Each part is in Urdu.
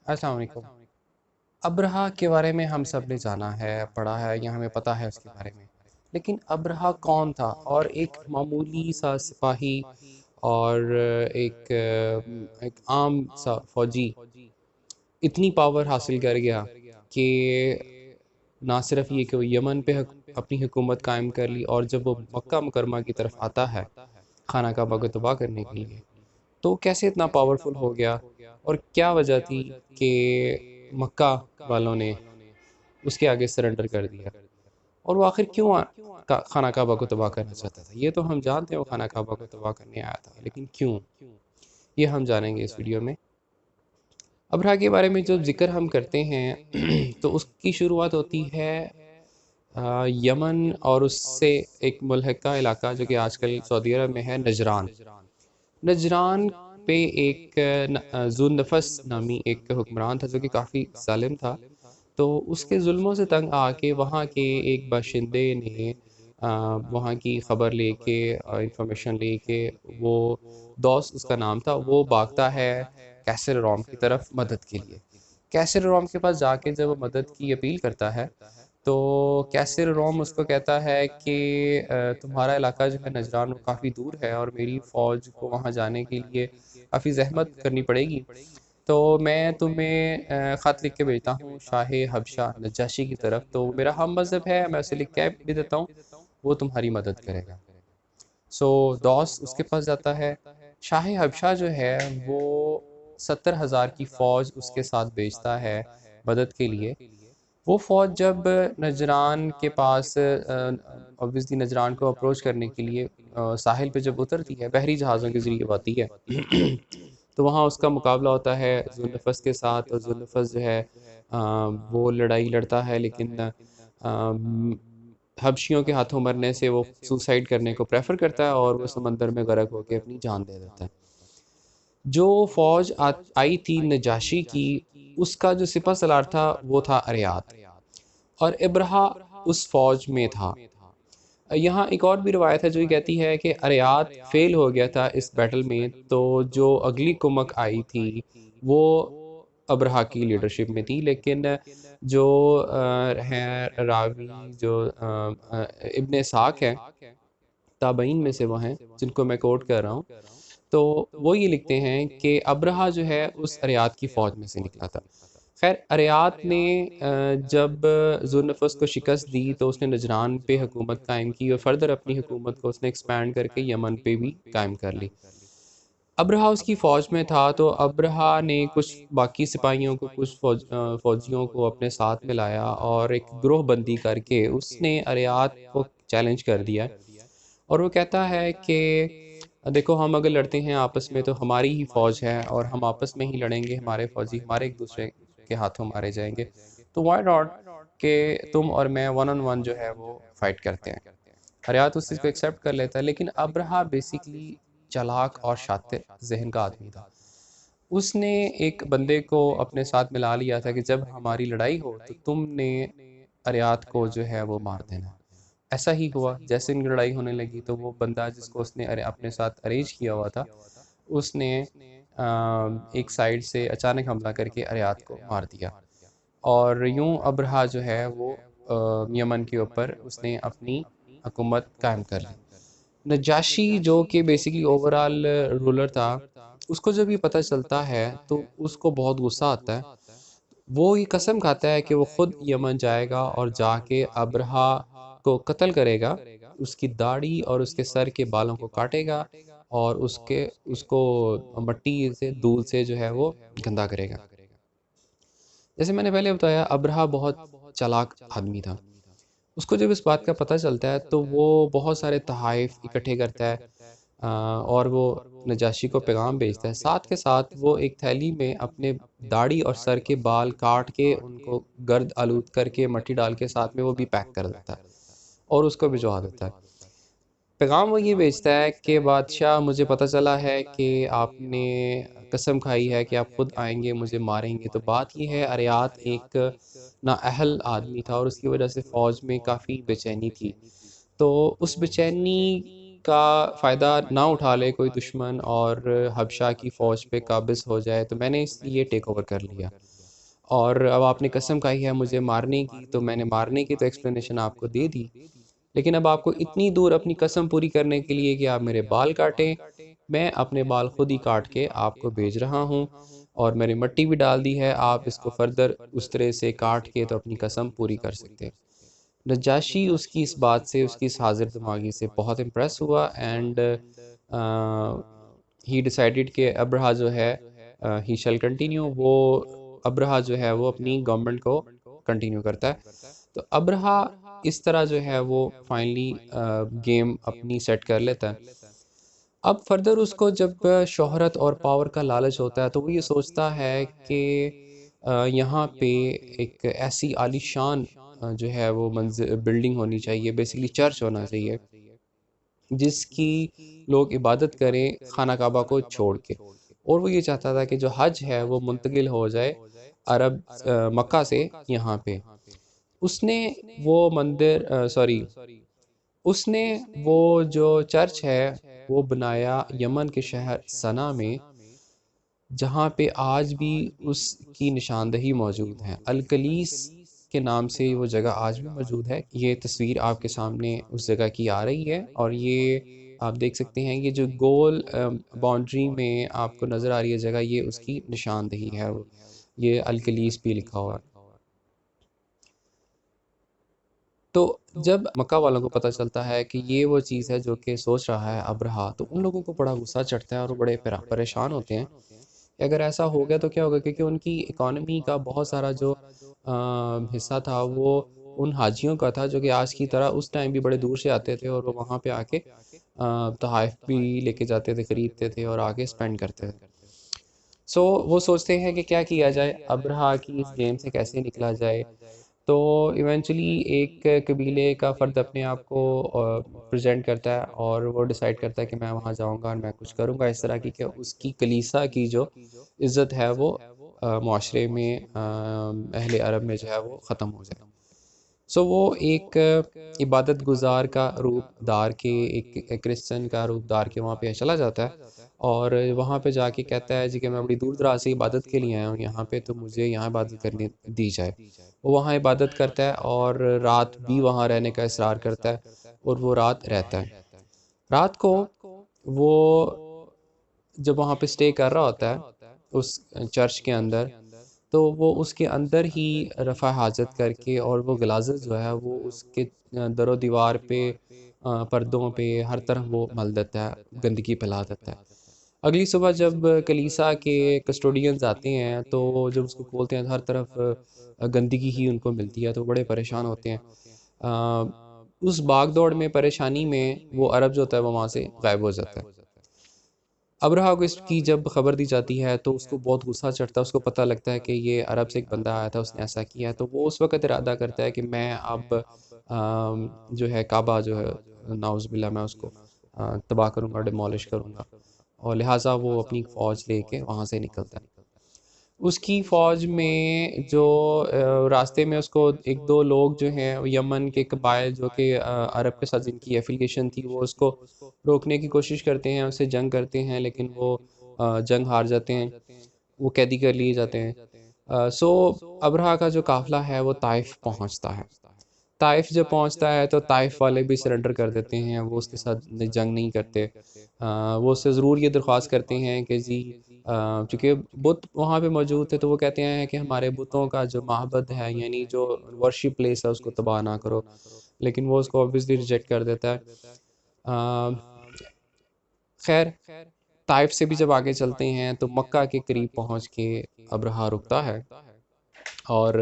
السلام علیکم۔ ابرہہ کے بارے میں ہم سب نے جانا ہے، پڑھا ہے یا ہمیں پتہ ہے اس کے بارے میں، لیکن ابرہہ کون تھا؟ اور ایک معمولی سا سپاہی اور ایک عام سا فوجی اتنی پاور حاصل کر گیا کہ نہ صرف یہ کہ وہ یمن پہ اپنی حکومت قائم کر لی، اور جب وہ مکہ مکرمہ کی طرف آتا ہے خانہ کعبہ کو تباہ کرنے کے لیے، تو کیسے اتنا پاورفل ہو گیا اور کیا وجہ تھی کہ مکہ والوں نے اس کے آگے سرنڈر کر دیا، اور وہ آخر کیوں خانہ کعبہ کو تباہ کرنا چاہتا تھا؟ یہ تو ہم جانتے ہیں وہ خانہ کعبہ کو تباہ کرنے آیا تھا، لیکن کیوں؟ یہ ہم جانیں گے اس ویڈیو میں۔ ابرہہ کے بارے میں جب ذکر ہم کرتے ہیں تو اس کی شروعات ہوتی ہے یمن اور اس سے ایک ملحقہ علاقہ جو کہ آج کل سعودی عرب میں ہے، نجران۔ نجران پہ ایک ذو النفس نامی ایک حکمران تھا جو کہ کافی ظالم تھا، تو اس کے ظلموں سے تنگ آ کے وہاں کے ایک باشندے نے وہاں کی خبر لے کے، انفارمیشن لے کے، وہ دوست اس کا نام تھا، وہ بھاگتا ہے کیسر روم کی طرف مدد کے لیے۔ کیسر روم کے پاس جا کے جب وہ مدد کی اپیل کرتا ہے تو کیسر روم اس کو کہتا ہے کہ تمہارا علاقہ جو ہے نجران وہ کافی دور ہے، اور میری فوج کو وہاں جانے کے لیے کافی زحمت کرنی پڑے گی، تو میں تمہیں خط لکھ کے بھیجتا ہوں شاہ حبشہ نجاشی کی طرف، تو وہ میرا ہم مذہب ہے، میں اسے لکھ کے بھی دیتا ہوں، وہ تمہاری مدد کرے گا۔ سو دوست اس کے پاس جاتا ہے۔ شاہ حبشہ جو ہے وہ 70,000 کی فوج اس کے ساتھ بھیجتا ہے مدد کے لیے۔ وہ فوج جب نجران کے پاس obviously نجران کو اپروچ کرنے کے لیے ساحل پہ جب اترتی ہے، بحری جہازوں کے ذریعے آتی ہے تو وہاں اس کا مقابلہ ہوتا ہے ذو النفس کے ساتھ، اور ذو النفس جو ہے وہ لڑائی لڑتا ہے، لیکن حبشیوں کے ہاتھوں مرنے سے وہ سوسائڈ کرنے کو پریفر کرتا ہے، اور وہ سمندر میں غرق ہو کے اپنی جان دے دیتا ہے۔ جو فوج آئی تھی نجاشی کی، اس کا جو سپہ سالار تھا وہ تھا اریات، اور ابرہہ اس فوج میں تھا۔ یہاں ایک اور بھی روایت ہے جو یہ کہتی ہے کہ اریات فیل ہو گیا تھا اس بیٹل میں، تو جو اگلی کمک آئی تھی وہ ابرہہ کی لیڈرشپ میں تھی، لیکن جو ہیں راوی جو ابن اسحاق ہیں، تابعین میں سے وہ ہیں جن کو میں کوٹ کر رہا ہوں، تو وہ یہ لکھتے ہیں کہ ابرہہ جو ہے اس اریات کی فوج میں سے نکلا تھا۔ خیر، اریات نے جب ذو النفس کو شکست دی تو اس نے نجران پہ حکومت قائم کی، اور فردر اپنی حکومت کو اس نے ایکسپینڈ کر کے یمن پہ بھی قائم کر لی۔ ابرہہ اس کی فوج میں تھا، تو ابرہہ نے کچھ باقی سپاہیوں کو، کچھ فوجیوں کو اپنے ساتھ ملایا، اور ایک گروہ بندی کر کے اس نے اریات کو چیلنج کر دیا، اور وہ کہتا ہے کہ دیکھو، ہم اگر لڑتے ہیں آپس میں تو ہماری ہی فوج ہے، اور ہم آپس میں ہی لڑیں گے، ہمارے فوجی ہمارے ایک دوسرے کے ہاتھوں مارے جائیں گے، تو وائی ناٹ کہ تم اور میں ون آن ون جو ہے وہ فائٹ کرتے ہیں۔ اریات اس چیز کو ایکسیپٹ کر لیتا ہے، لیکن ابرہہ بیسیکلی چالاک اور شاطر ذہن کا آدمی تھا۔ اس نے ایک بندے کو اپنے ساتھ ملا لیا تھا کہ جب ہماری لڑائی ہو تو تم نے اریات کو جو ہے وہ مار دینا۔ ایسا ہی ہوا، جیسے ان کی لڑائی ہونے لگی تو وہ بندہ جس کو اس نے اپنے ساتھ ارینج کیا ہوا تھا، اس نے ایک سائیڈ سے اچانک حملہ کر کے اریات کو مار دیا، اور یوں ابرہہ جو ہے وہ یمن کے اوپر اس نے اپنی حکومت قائم کر لی۔ نجاشی جو کہ بیسیکلی اوورال رولر تھا، اس کو جب یہ پتہ چلتا ہے تو اس کو بہت غصہ آتا ہے۔ وہ یہ قسم کھاتا ہے کہ وہ خود یمن جائے گا اور جا کے ابرہہ کو قتل کرے گا، اس کی داڑھی اور اس کے سر کے بالوں کو کاٹے گا، اور اس کو مٹی سے، دھول سے جو ہے وہ گندا کرے گا۔ جیسے میں نے پہلے بتایا، ابرہہ بہت چالاک آدمی تھا۔ اس کو جب اس بات کا پتہ چلتا ہے تو وہ بہت سارے تحائف اکٹھے کرتا ہے، اور وہ نجاشی کو پیغام بھیجتا ہے، ساتھ کے ساتھ وہ ایک تھیلی میں اپنے داڑھی اور سر کے بال کاٹ کے ان کو گرد آلود کر کے مٹی ڈال کے ساتھ میں وہ بھی پیک کر دیتا ہے، اور اس کو بھجوا دیتا ہے۔ پیغام وہ یہ بھیجتا ہے کہ بادشاہ، مجھے پتہ چلا ہے کہ آپ نے قسم کھائی ہے کہ آپ خود آئیں گے، مجھے ماریں گے، تو بات یہ ہے اریات ایک نااہل آدمی تھا، اور اس کی وجہ سے فوج میں کافی بے چینی تھی، تو اس بے چینی کا فائدہ نہ اٹھا لے کوئی دشمن اور حبشہ کی فوج پہ قابض ہو جائے، تو میں نے اس لیے ٹیک اوور کر لیا۔ اور اب آپ نے قسم کھائی ہے مجھے مارنے کی، تو میں نے مارنے کی تو ایکسپلینیشن آپ کو دے دی، لیکن اب آپ کو اتنی دور اپنی قسم پوری کرنے کے لیے کہ آپ میرے بال کاٹیں، میں اپنے بال خود ہی کاٹ کے آپ کو بھیج رہا ہوں، اور میں نے مٹی بھی ڈال دی ہے، آپ اس کو فردر اس طرح سے کاٹ کے تو اپنی قسم پوری کر سکتے ہیں۔ نجاشی اس کی اس بات سے، اس کی اس حاضر دماغی سے بہت امپریس ہوا، اینڈ ہی ڈیسائیڈڈ کہ ابرہا جو ہے ہی شیل کنٹینیو، وہ ابرہا جو ہے وہ اپنی گورنمنٹ کو کنٹینیو کرتا ہے۔ تو ابرہا اس طرح جو ہے وہ فائنلی گیم اپنی سیٹ کر لیتا ہے۔ اب فردر اس کو جب شہرت اور پاور کا لالچ ہوتا ہے تو وہ یہ سوچتا ہے کہ یہاں پہ ایک ایسی عالی شان جو ہے وہ بلڈنگ ہونی چاہیے، بیسیکلی چرچ ہونا چاہیے، جس کی لوگ عبادت کریں خانہ کعبہ کو چھوڑ کے، اور وہ یہ چاہتا تھا کہ جو حج ہے وہ منتقل ہو جائے عرب مکہ سے یہاں پہ۔ اس نے وہ مندر اس نے وہ جو چرچ ہے وہ بنایا یمن کے شہر سنا میں، جہاں پہ آج بھی اس کی نشاندہی موجود ہے، الکلیس کے نام سے وہ جگہ آج بھی موجود ہے۔ یہ تصویر آپ کے سامنے اس جگہ کی آ رہی ہے، اور یہ آپ دیکھ سکتے ہیں، یہ جو گول باؤنڈری میں آپ کو نظر آ رہی ہے جگہ، یہ اس کی نشاندہی ہے، یہ الکلیس بھی لکھا ہوا ہے۔ تو جب مکہ والوں کو پتہ چلتا ہے کہ یہ وہ چیز ہے جو کہ سوچ رہا ہے ابرہا، تو ان لوگوں کو بڑا غصہ چڑھتا ہے اور وہ بڑے پریشان ہوتے ہیں کہ اگر ایسا ہو گیا تو کیا ہوگا، کیونکہ ان کی اکانومی کا بہت سارا جو حصہ تھا وہ ان حاجیوں کا تھا جو کہ آج کی طرح اس ٹائم بھی بڑے دور سے آتے تھے، اور وہ وہاں پہ آ کے تحائف بھی لے کے جاتے تھے، خریدتے تھے اور آگے اسپینڈ کرتے تھے۔ وہ سوچتے ہیں کہ کیا کیا جائے، ابرہا کی اس گیم سے کیسے نکلا جائے۔ تو ایونچولی ایک قبیلے کا فرد اپنے آپ کو پریزنٹ کرتا ہے، اور وہ ڈیسائیڈ کرتا ہے کہ میں وہاں جاؤں گا اور میں کچھ کروں گا اس طرح کی کہ اس کی کلیسا کی جو عزت ہے وہ معاشرے میں اہل عرب میں جو ہے وہ ختم ہو جائے۔ وہ ایک عبادت گزار کا روپ دار کے، ایک کرسچن کا روپ دار کے وہاں پہ چلا جاتا ہے، اور وہاں پہ جا کے کہتا ہے جی کہ میں بڑی دور دراز سے عبادت کے لیے آیا ہوں یہاں پہ، تو مجھے یہاں عبادت کرنے دی جائے۔ وہ وہاں عبادت کرتا ہے اور رات بھی وہاں رہنے کا اصرار کرتا ہے، اور وہ رات رہتا ہے۔ رات کو وہ جب وہاں پہ اسٹے کر رہا ہوتا ہے اس چرچ کے اندر، تو وہ اس کے اندر ہی رفع حاجت کر کے، اور وہ غلاظت جو ہے وہ اس کے در و دیوار پہ، پردوں پہ، ہر طرف وہ مل دیتا ہے، گندگی پھیلا دیتا ہے۔ اگلی صبح جب کلیسا کے کسٹوڈینز آتے ہیں تو جب اس کو کھولتے ہیں تو ہر طرف گندگی ہی ان کو ملتی ہے، تو بڑے پریشان ہوتے ہیں۔ اس بھاگ دوڑ میں، پریشانی میں، وہ عرب جو ہوتا ہے وہ وہاں سے غائب ہو جاتا ہے۔ ابرہا کو اس کی جب خبر دی جاتی ہے تو اس کو بہت غصہ چڑھتا ہے، اس کو پتہ لگتا ہے کہ یہ عرب سے ایک بندہ آیا تھا، اس نے ایسا کیا ہے، تو وہ اس وقت ارادہ کرتا ہے کہ میں اب جو ہے کعبہ جو ہے، نعوذ باللہ، میں اس کو تباہ کروں گا، ڈیمولش کروں گا، اور لہٰذا وہ اپنی فوج لے کے وہاں سے نکلتا ہے۔ اس کی فوج میں جو راستے میں اس کو ایک دو لوگ جو ہیں یمن کے قبائل جو کہ عرب کے ساتھ جن کی ایفیلیشن تھی، وہ اس کو روکنے کی کوشش کرتے ہیں، اس سے جنگ کرتے ہیں، لیکن وہ جنگ ہار جاتے ہیں، وہ قیدی کر لیے جاتے ہیں۔ ابرہا کا جو قافلہ ہے وہ طائف پہنچتا ہے۔ طائف جب پہنچتا ہے تو طائف والے بھی سرنڈر کر دیتے ہیں، وہ اس کے ساتھ جنگ نہیں کرتے۔ وہ اس سے ضرور یہ درخواست کرتے ہیں کہ جی، چونکہ بت وہاں پہ موجود تھے تو وہ کہتے ہیں کہ ہمارے بتوں کا جو معبد ہے، یعنی جو ورشپ پلیس ہے، اس کو تباہ نہ کرو، لیکن وہ اس کو obviously ریجیکٹ کر دیتا ہے۔ خیر، طائف سے بھی جب آگے چلتے ہیں تو مکہ کے قریب پہنچ کے ابرہا رکتا ہے، اور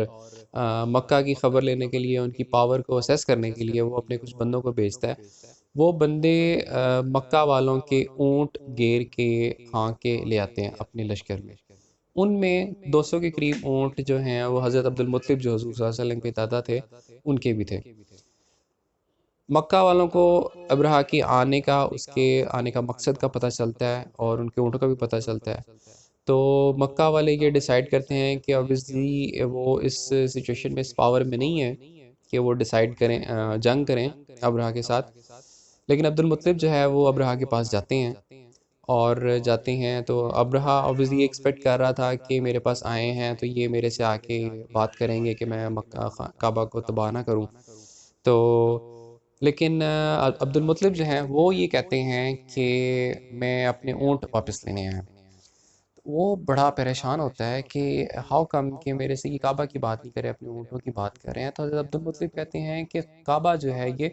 مکہ کی خبر لینے کے لیے، ان کی پاور کو اسیس کرنے کے لیے وہ اپنے کچھ بندوں کو بھیجتا ہے۔ وہ بندے مکہ والوں کے اونٹ گیر کے ہاں کے لے آتے ہیں اپنے لشکر میں۔ ان میں 200 کے قریب اونٹ جو ہیں وہ حضرت عبد المطلب جو حضور صلی اللہ علیہ وسلم کے دادا تھے ان کے بھی تھے۔ مکہ والوں کو ابرہا کی اس کے آنے کا مقصد کا پتہ چلتا ہے، اور ان کے اونٹوں کا بھی پتہ چلتا ہے، تو مکہ والے یہ ڈیسائیڈ کرتے ہیں کہ obviously وہ اس سچویشن میں، اس پاور میں نہیں ہے کہ وہ ڈیسائیڈ کریں، جنگ کریں ابرہا کے ساتھ، لیکن عبد المطلب جو ہے وہ ابرہا کے پاس جاتے ہیں اور جاتے ہیں تو ابرہا اوبویسلی ایکسپیکٹ کر رہا تھا کہ میرے پاس آئے ہیں تو یہ میرے سے آ کے بات کریں گے کہ میں مکہ کعبہ کو تباہ نہ کروں. تو لیکن عبد المطلب جو ہیں وہ یہ کہتے ہیں کہ میں اپنے اونٹ واپس لینے آیا. وہ بڑا پریشان ہوتا ہے کہ ہاؤ کم کہ میرے سے یہ کعبہ کی بات نہیں کرے, اپنے اونٹوں کی بات کر رہے ہیں. تو حضرت عبد المطلب کہتے ہیں کہ کعبہ جو ہے یہ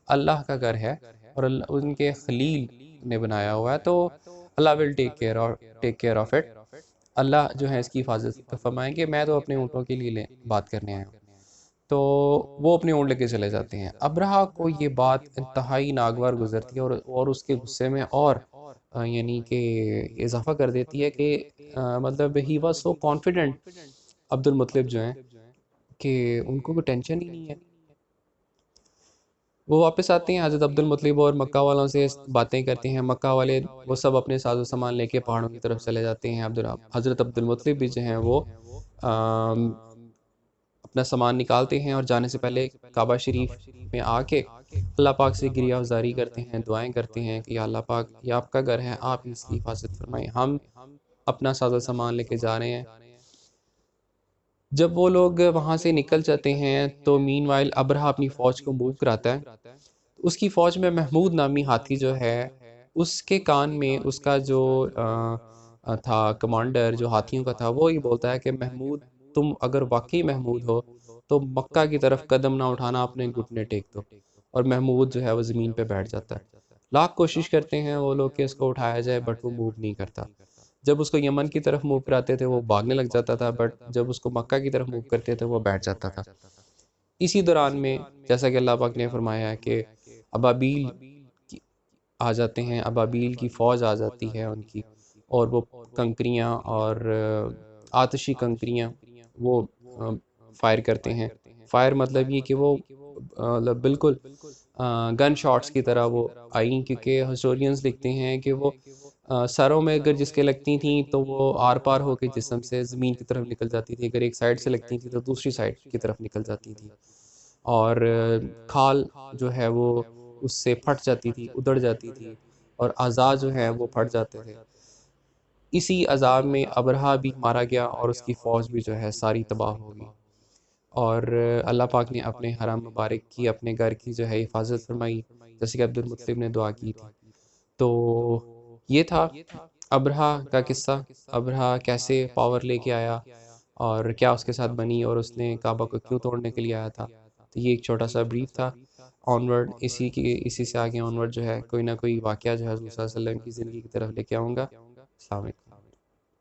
اللہ کا گھر ہے اور ان کے خلیل نے بنایا ہوا ہے, تو اللہ ول ٹیک کیئر آف اٹ. اللہ جو ہے اس کی حفاظت فرمائیں گے, میں تو اپنے اونٹوں کے لیے بات کرنے آیا ہوں. تو وہ اپنے اونٹ لے کے چلے جاتے ہیں. ابرہا کو یہ بات انتہائی ناگوار گزرتی ہے اور اس کے غصے میں اور یعنی کہ اضافہ کر دیتی ہے کہ مطلب ہی واز سو کانفیڈنٹ عبد المطلب جو ہیں کہ ان کو کوئی ٹینشن ہی نہیں ہے. وہ واپس آتے ہیں, حضرت عبد المطلب اور مکہ والوں سے باتیں کرتے ہیں. مکہ والے وہ سب اپنے ساز و سامان لے کے پہاڑوں کی طرف چلے جاتے ہیں. حضرت عبد المطلب بھی جو ہیں وہ اپنا سامان نکالتے ہیں اور جانے سے پہلے کعبہ شریف میں آ کے اللہ پاک سے گریہ گزاری کرتے ہیں, دعائیں کرتے ہیں کہ یا اللہ پاک یہ آپ کا گھر ہے, آپ اس کی حفاظت فرمائیں, ہم اپنا ساز و سامان لے کے جا رہے ہیں. جب وہ لوگ وہاں سے نکل جاتے ہیں تو مین وائل ابرہا اپنی فوج کو موو کراتا ہے. اس کی فوج میں محمود نامی ہاتھی جو ہے اس کے کان میں اس کا جو تھا کمانڈر جو ہاتھیوں کا تھا, وہ یہ بولتا ہے کہ محمود تم اگر واقعی محمود ہو تو مکہ کی طرف قدم نہ اٹھانا, اپنے گھٹنے ٹیک دو. اور محمود جو ہے وہ زمین پہ بیٹھ جاتا ہے. لاکھ کوشش کرتے ہیں وہ لوگ کہ اس کو اٹھایا جائے بٹ وہ موو نہیں کرتا. جب اس کو یمن کی طرف موو کراتے تھے وہ بھاگنے لگ جاتا تھا, بٹ جب اس کو مکہ کی طرف موو کرتے تھے وہ بیٹھ جاتا تھا. اسی دوران میں جیسا کہ اللہ پاک نے فرمایا ہے کہ ابابیل آ جاتے ہیں, ابابیل کی فوج آ جاتی ہے ان کی, اور وہ کنکریاں اور آتشی کنکریاں وہ فائر کرتے ہیں. فائر مطلب یہ کہ وہ بالکل گن شاٹس کی طرح وہ آئیں, کیونکہ ہسٹورینز لکھتے ہیں کہ وہ سروں میں اگر جس کے لگتی تھیں تو وہ آر پار ہو کے جسم سے زمین کی طرف نکل جاتی تھی, اگر ایک سائڈ سے لگتی تھیں تو دوسری سائڈ کی طرف نکل جاتی تھیں, اور کھال جو ہے وہ اس سے پھٹ جاتی تھی, ادڑ جاتی تھی, اور اعضاء جو ہیں وہ پھٹ جاتے تھے. اسی عذاب میں ابرہا بھی مارا گیا اور اس کی فوج بھی جو ہے ساری تباہ ہوگی. اور اللہ پاک نے اپنے حرم مبارک کی, اپنے گھر کی جو ہے حفاظت فرمائی, جیسے کہ عبد المطلب نے دعا کی تھی. تو یہ تھا ابرہا کا قصہ. ابرہا کیسے پاور لے کے آیا اور کیا اس کے ساتھ بنی, اور اس نے کعبہ کو کیوں توڑنے کے لیے آیا تھا. تو یہ ایک چھوٹا سا بریف تھا. آنورڈ اسی سے آگے آنورڈ جو ہے کوئی نہ کوئی واقعہ جو ہے حضور صلی اللہ علیہ وسلم کی زندگی کی طرف لے کے آؤں گا. السلام علیکم.